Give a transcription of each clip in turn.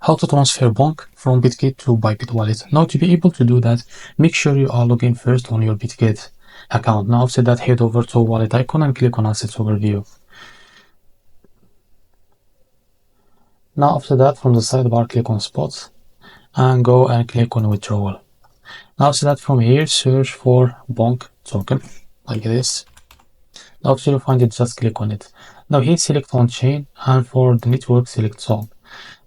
how to transfer BONK from bitget to bybit wallet. Now to be able to do that, make sure you are logging first on your bitget account. Now after that, head over to wallet icon and click on assets overview. Now after that, from the sidebar, click on spots and go and click on withdrawal. Now after that, from here, search for BONK token like this. Now after you find it, just click on it. Now here select on chain, and for the network select solve.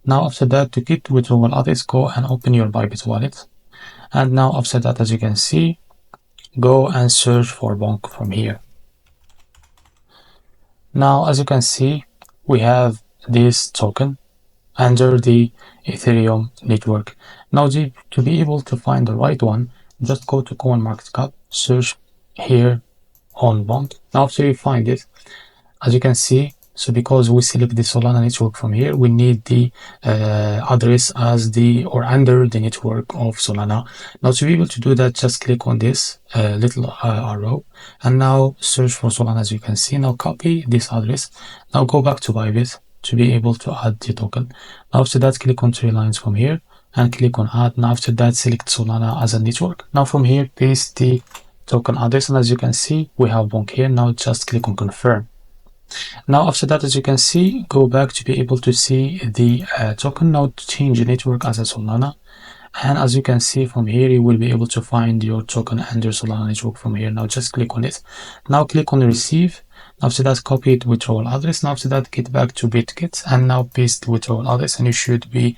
Now after that, to get withdrawal address, go and open your bybit wallet. And now after that, as you can see, go and search for BONK from here. Now as you can see, we have this token under the Ethereum network. Now to be able to find the right one, just go to CoinMarketCap, search here on BONK. Now after you find it, as you can see, so because we select the Solana network from here, we need the address as the or under the network of Solana. Now to be able to do that, just click on this little arrow and now search for Solana. As you can see, now copy this address. Now go back to Bybit to be able to add the token. Now after that, click on three lines from here and click on add. Now after that, select Solana as a network. Now from here, paste the token address, and as you can see, we have BONK here. Now just click on confirm. Now after that, as you can see, go back to be able to see the token. Now change the network as a Solana, and as you can see from here, you will be able to find your token under Solana network from here. Now just click on it. Now click on receive. After that, copy the withdrawal address. Now after that, get back to bitget and now paste the withdrawal address, and you should be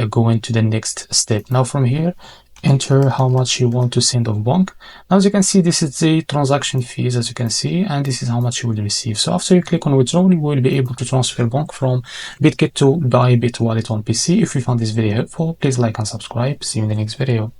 going to the next step. Now from here, enter how much you want to send of BONK. Now as you can see, this is the transaction fees, as you can see, and this is how much you will receive. So after you click on withdrawal, you will be able to transfer BONK from bitget to bybit wallet on PC. If you found this video helpful, please like and subscribe. See you in the next video.